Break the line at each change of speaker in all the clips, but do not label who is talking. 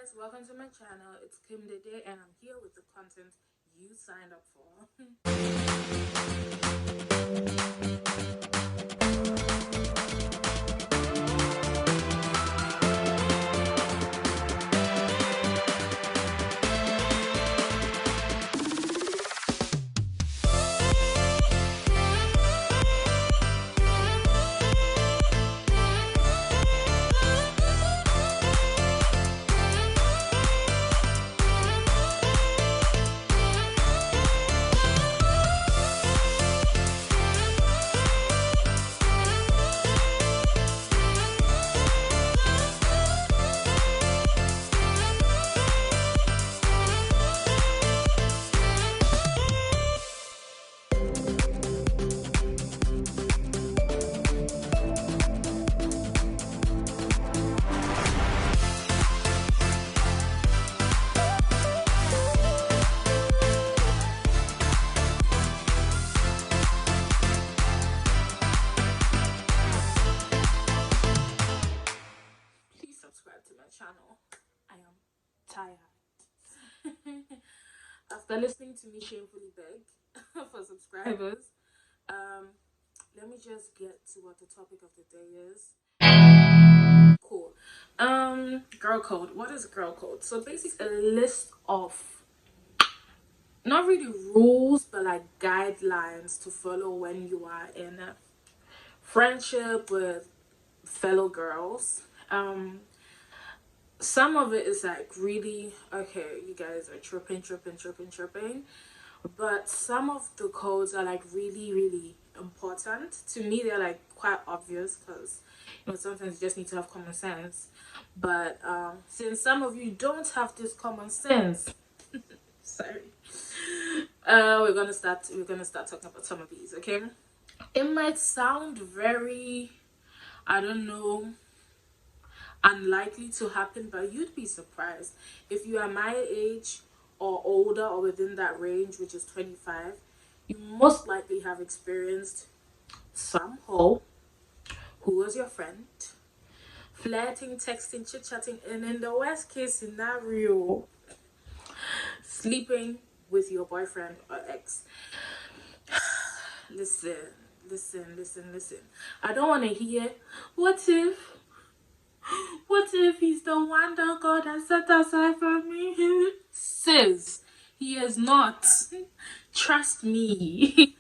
guys, welcome to my channel. It's Kim Dede and I'm here with the content you signed up for. Please subscribe to my channel. I am tired. After listening to me shamefully beg for subscribers, let me just get to what the topic of the day is. Cool. Girl code. What is girl code? So basically a list of not really rules but like guidelines to follow when you are in a friendship with fellow girls. Some of it is like really okay, you guys are tripping, but some of the codes are like really important to me. They're like quite obvious because sometimes you just need to have common sense, but since some of you don't have this common sense, sorry, we're gonna start talking about some of these. Okay, it might sound very, I don't know, unlikely to happen, but you'd be surprised. If you are my age or older or within that range, which is 25, you most likely have experienced some hoe who was your friend, flirting, texting, chit-chatting, and in the worst case scenario, sleeping with your boyfriend or ex. Listen. I don't want to hear, what if he's the one that God has set aside for me? Sis, he is not. Trust me.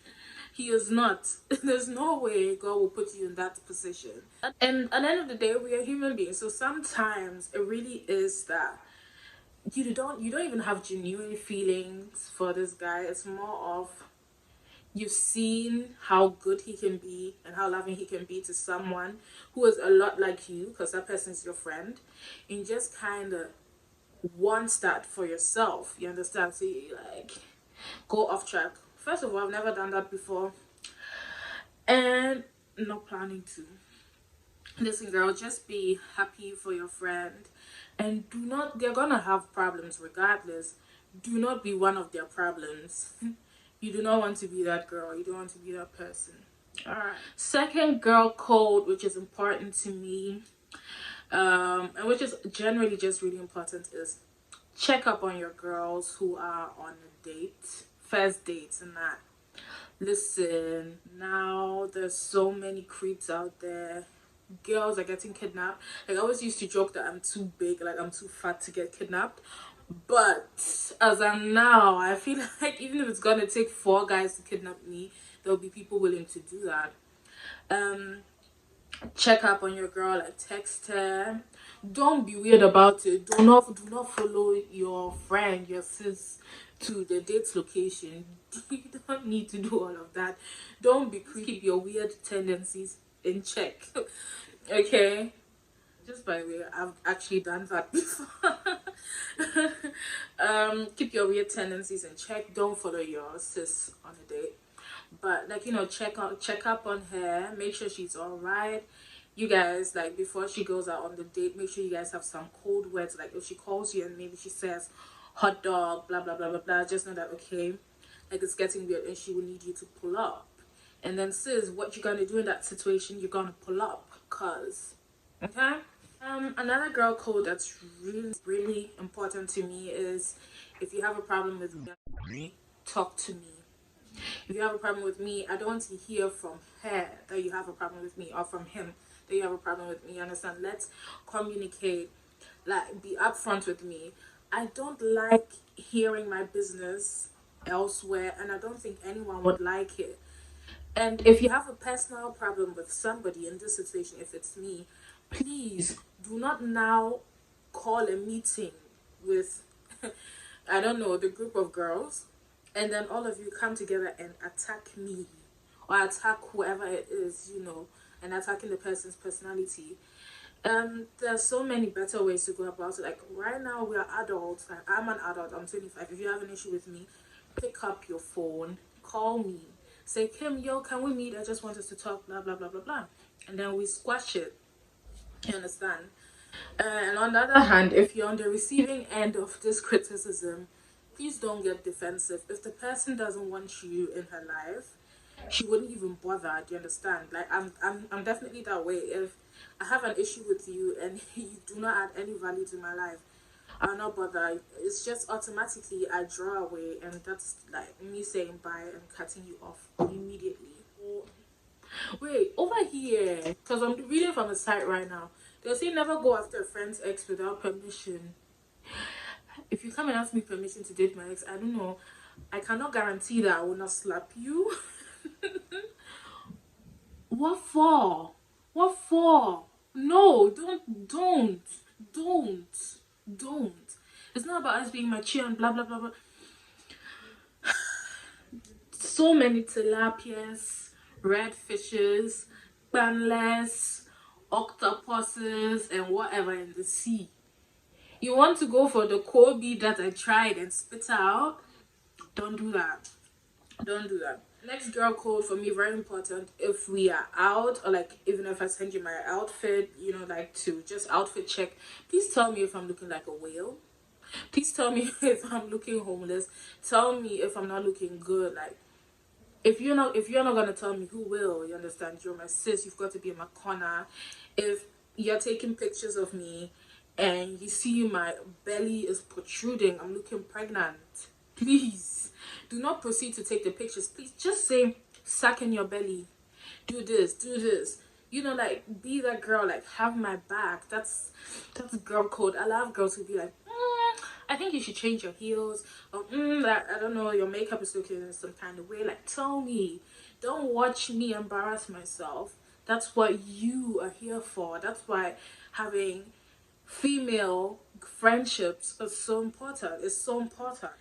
He is not. There's no way God will put you in that position. And at the end of the day, we are human beings. So sometimes it really is that you don't even have genuine feelings for this guy. It's more of you've seen how good he can be and how loving he can be to someone who is a lot like you, because that person is your friend, and just kind of wants that for yourself. You understand? So you like go off track. First of all, I've never done that before and not planning to. Listen, girl, just be happy for your friend, and do not, they're gonna have problems regardless. Do not be one of their problems. You do not want to be that girl. You don't want to be that person. All right. Second girl code, which is important to me, and which is generally just really important, is check up on your girls who are on a date, first dates and that. Listen, now there's so many creeps out there. Girls are getting kidnapped. Like I always used to joke that I'm too big, like I'm too fat to get kidnapped. But as I'm now, I feel like even if it's gonna take 4 guys to kidnap me, there'll be people willing to do that. Check up on your girl, like text her. Don't be weird about it. Do not follow your friend, your sis, to the date's location. You don't need to do all of that. Don't be creepy. Keep your weird tendencies in check. Okay, just by the way, I've actually done that before. Keep your weird tendencies in check. Don't follow your sis on a date, but like check up on her, make sure she's all right. You guys, like before she goes out on the date, make sure you guys have some code words. Like if she calls you and maybe she says hot dog, blah blah blah blah blah, just know that okay, like it's getting weird and she will need you to pull up. And then sis, what you're gonna do in that situation, you're gonna pull up, cause okay. Another girl code that's really important to me is, if you have a problem with me, talk to me. If you have a problem with me, I don't want to hear from her that you have a problem with me, or from him that you have a problem with me. You understand? Let's communicate. Like, be upfront with me. I don't like hearing my business elsewhere, and I don't think anyone would like it. And if you have a personal problem with somebody in this situation, if it's me, please do not now call a meeting with, I don't know, the group of girls, and then all of you come together and attack me, or attack whoever it is, and attacking the person's personality. There's so many better ways to go about it. Like, right now we are adults. Like, I'm an adult, I'm 25. If you have an issue with me, pick up your phone, call me, say, Kim, yo, can we meet? I just want us to talk, blah blah blah blah blah, and then we squash it. You understand? And on the other hand, if you're on the receiving end of this criticism, please don't get defensive. If the person doesn't want you in her life, she wouldn't even bother. Do you understand? Like, I'm definitely that way. If I have an issue with you and you do not add any value to my life, I'll not bother. It's just automatically I draw away, and that's like me saying bye and cutting you off immediately. Wait, over here, because I'm reading from the site right now. They'll say never go after a friend's ex without permission. If you come and ask me permission to date my ex, I don't know. I cannot guarantee that I will not slap you. What for? What for? No, don't. It's not about us being mature and blah blah blah blah. So many tilapias, redfishes, banless, octopuses, and whatever in the sea. You want to go for the Kobe that I tried and spit out? Don't do that. Don't do that. Next girl code for me, very important. If we are out, or like even if I send you my outfit, like to just outfit check, please tell me if I'm looking like a whale. Please tell me if I'm looking homeless. Tell me if I'm not looking good. Like, if you're not gonna tell me, who will? You understand? You're my sis. You've got to be in my corner. If you're taking pictures of me and you see my belly is protruding, I'm looking pregnant, please do not proceed to take the pictures. Please just say, suck in your belly, do this. Like, be that girl. Like, have my back. That's girl code. I love girls who be like, I think you should change your heels, or I don't know, your makeup is looking in some kind of way. Like, tell me. Don't watch me embarrass myself. That's what you are here for. That's why having female friendships is so important. It's so important.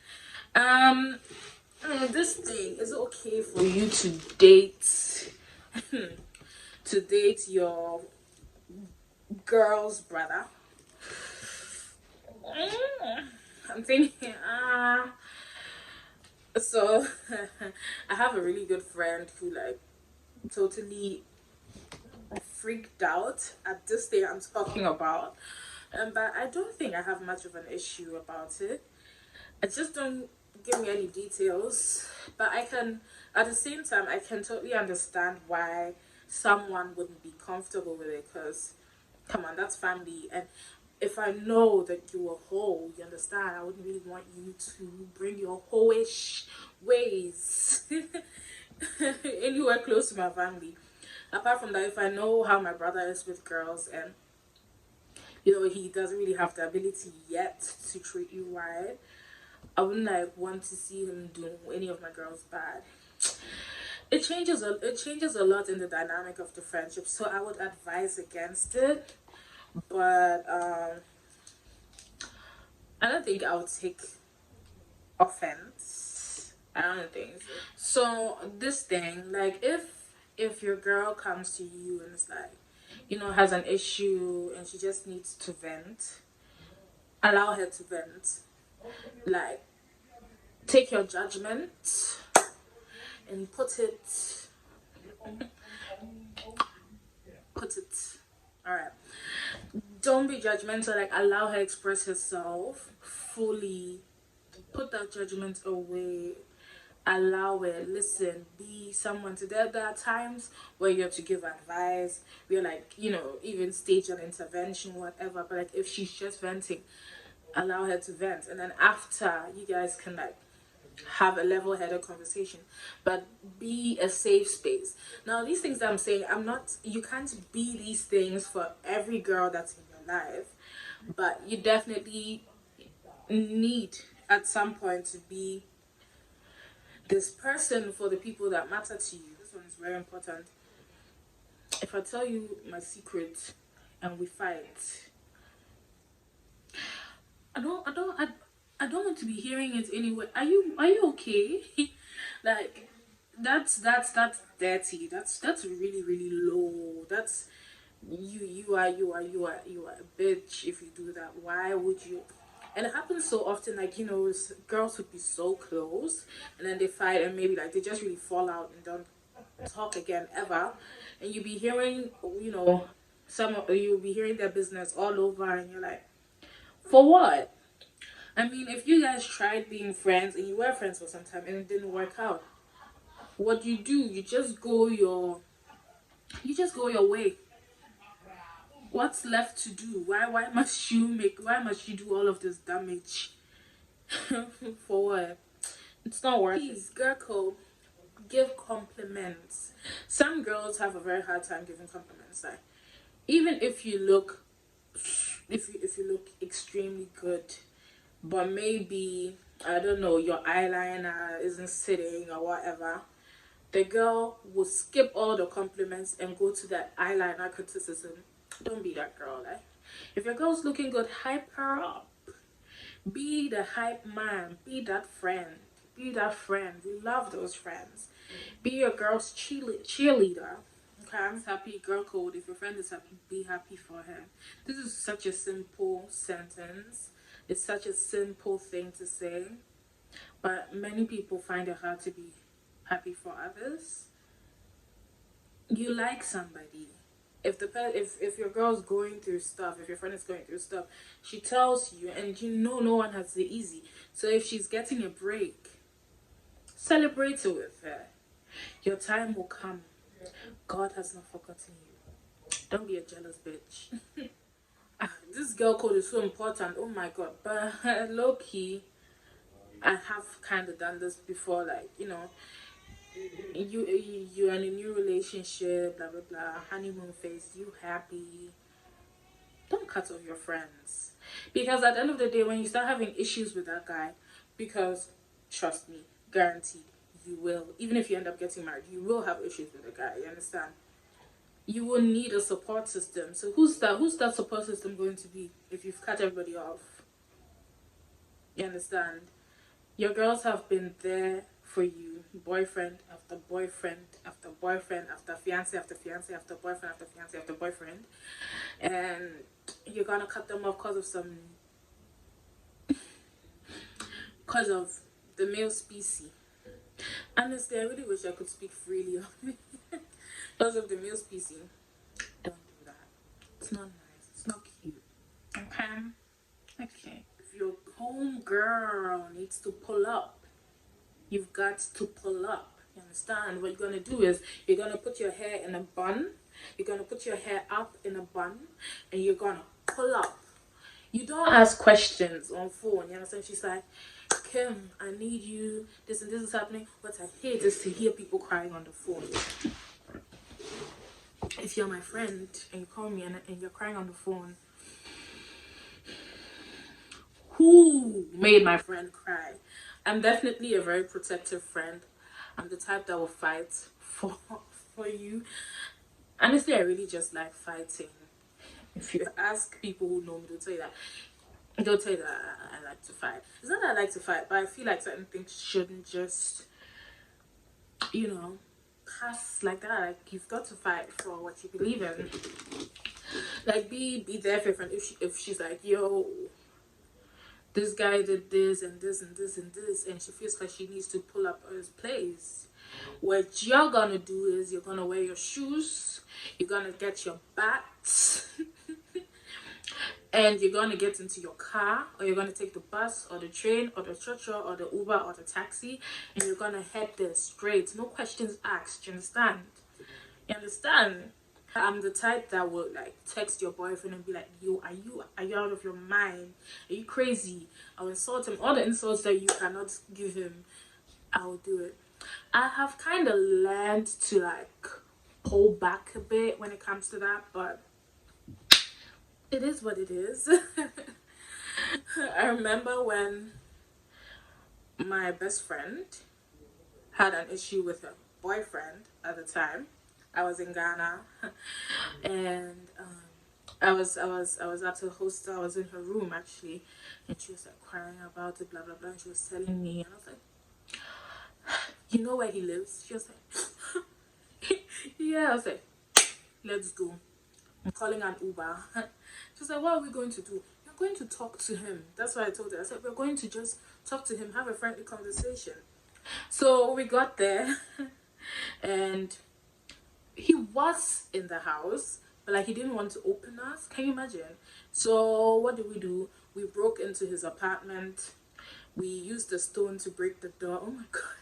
This thing, is it okay for you to date your girl's brother? I'm thinking, so I have a really good friend who, like, totally freaked out at this thing I'm talking about. But I don't think I have much of an issue about it. I just don't give me any details. But at the same time, I can totally understand why someone wouldn't be comfortable with it, because, come on, that's family. And if I know that you're a hoe, you understand, I wouldn't really want you to bring your hoish ways anywhere close to my family. Apart from that, if I know how my brother is with girls, and he doesn't really have the ability yet to treat you right, I wouldn't like want to see him do any of my girls bad. It changes a lot in the dynamic of the friendship, so I would advise against it. But I don't think I would take offense. I don't think so. This thing, like, if your girl comes to you and it's like, has an issue and she just needs to vent, allow her to vent. Like, take your judgment and put it. All right. Don't be judgmental. Like, allow her express herself fully. Put that judgment away. allow it. Listen, be someone to there are times where you're to give advice, we're like, even stage an intervention, whatever. But like if she's just venting, allow her to vent, and then after you guys can like have a level-headed conversation, but be a safe space. Now these things that I'm saying, you can't be these things for every girl that's in your life, but you definitely need at some point to be this person for the people that matter to you. This one is very important. If I tell you my secret and we fight, I don't want to be hearing it anyway. Are you okay? Like that's dirty. That's really really low. That's you are a bitch if you do that. Why would you? And it happens so often, like girls would be so close, and then they fight, and maybe like they just really fall out and don't talk again ever, and you be hearing, you'll be hearing their business all over, and you're like, for what? I mean, if you guys tried being friends and you were friends for some time and it didn't work out, what you do, you just go your way. What's left to do? Why must you do all of this damage? For what? It's not worth it. Please, girl code, give compliments. Some girls have a very hard time giving compliments. Like, even if you look, if you look extremely good, but maybe, I don't know, your eyeliner isn't sitting or whatever, the girl will skip all the compliments and go to that eyeliner criticism. Don't be that girl. Like, if your girl's looking good, hype her up. Be the hype man. Be that friend. Be that friend. We love those friends. Be your girl's cheerleader. Okay, I'm happy, girl code. If your friend is happy, be happy for her. This is such a simple sentence. It's such a simple thing to say, but many people find it hard to be happy for others. You like somebody. If your girl's going through stuff, if your friend is going through stuff, she tells you, and no one has it easy. So if she's getting a break, celebrate it with her. Your time will come. God has not forgotten you. Don't be a jealous bitch. This girl code is so important. Oh my god. But low key, I have kind of done this before. Like, you're in a new relationship, blah blah blah, honeymoon phase. You happy? Don't cut off your friends, because at the end of the day, when you start having issues with that guy, because trust me, guaranteed, you will. Even if you end up getting married, you will have issues with the guy. You understand? You will need a support system. So who's that support system going to be if you've cut everybody off? You understand? Your girls have been there for you, boyfriend after boyfriend after boyfriend after fiance after fiance after boyfriend after fiance after boyfriend, and you're gonna cut them off because of the male species. Honestly, I really wish I could speak freely of it. Because of the male species. Don't do that. It's not nice. It's not cute. Okay. If your home girl needs to pull up, you've got to pull up. You understand? What you're gonna do is you're gonna put your hair in a bun. You're gonna put your hair up in a bun, and you're gonna pull up. You don't ask questions on phone. You understand? She's like, Kim, I need you. This and this is happening. What I hate is to hear people crying on the phone. If you're my friend and you call me and you're crying on the phone, who made my friend cry? I'm definitely a very protective friend. I'm the type that will fight for you. Honestly, I really just like fighting. If you ask people who know me, they'll tell you that I like to fight. It's not that I like to fight, but I feel like certain things shouldn't just, pass like that. Like, you've got to fight for what you believe in. Like, be there for your friend. If she's like, yo, this guy did this and this and this and this, and she feels like she needs to pull up his place, what you're gonna do is you're gonna wear your shoes, you're gonna get your bat, and you're gonna get into your car, or you're gonna take the bus or the train or the church or the Uber or the taxi, and you're gonna head there straight, no questions asked. You understand? You understand? I'm the type that would like text your boyfriend and be like, "Yo, are you out of your mind? Are you crazy?" I'll insult him. All the insults that you cannot give him, I'll do it. I have kind of learned to like pull back a bit when it comes to that, but it is what it is. I remember when my best friend had an issue with her boyfriend at the time. I was in Ghana, and I was at her hostel. I was in her room actually, and she was like crying about it, blah blah blah. And she was telling me, and I was like, "You know where he lives?" She was like, "Yeah." I was like, "Let's go. I'm calling an Uber." She was like, "What are we going to do?" "We're going to talk to him." That's what I told her. I said, "We're going to just talk to him, have a friendly conversation." So we got there, and he was in the house, but like he didn't want to open us. Can you imagine? So what did we do? We broke into his apartment. We used the stone to break the door. Oh my god.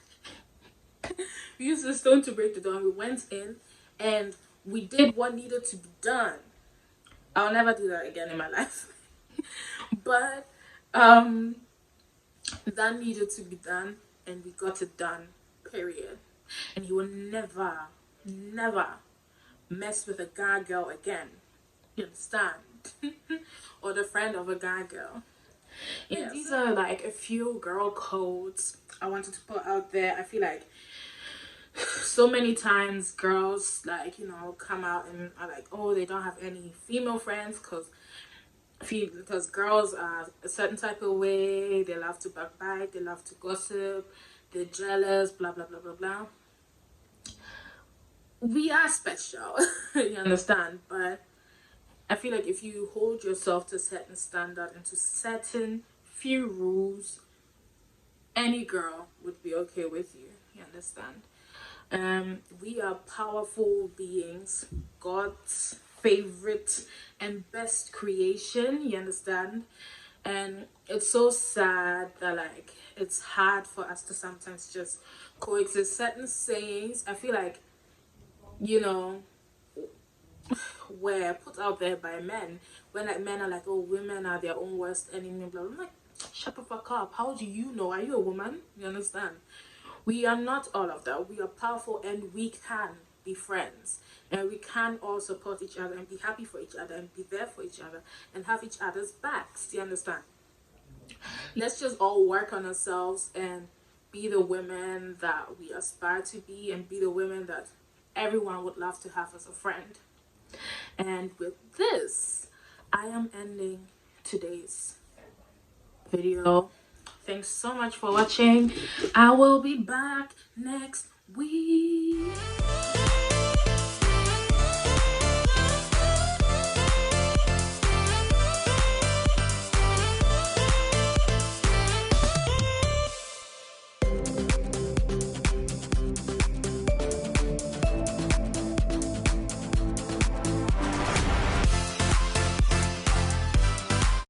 We used the stone to break the door, and we went in, and we did what needed to be done. I'll never do that again in my life. But that needed to be done, and we got it done, period. And he will never, never mess with a guy girl again. You understand? Or the friend of a guy girl. Yeah, these are like a few girl codes I wanted to put out there. I feel like so many times girls like, you know, come out and are like, oh, they don't have any female friends because girls are a certain type of way. They love to backbite, they love to gossip, they're jealous, blah blah blah blah blah. We are special. You understand? But I feel like if you hold yourself to a certain standard and to certain few rules, any girl would be okay with you. You understand? We are powerful beings, God's favorite and best creation. You understand? And it's so sad that like it's hard for us to sometimes just coexist. Certain sayings, I feel like, you know, were put out there by men when like men are like, oh, women are their own worst enemy, blah blah. I'm like, shut the fuck up. How do you know? Are you a woman? You understand? We are not all of that. We are powerful, and we can be friends, and we can all support each other and be happy for each other and be there for each other and have each other's backs. Do you understand? Let's just all work on ourselves and be the women that we aspire to be, and be the women that everyone would love to have as a friend. And with this, I am ending today's video. Thanks so much for watching. I will be back next week.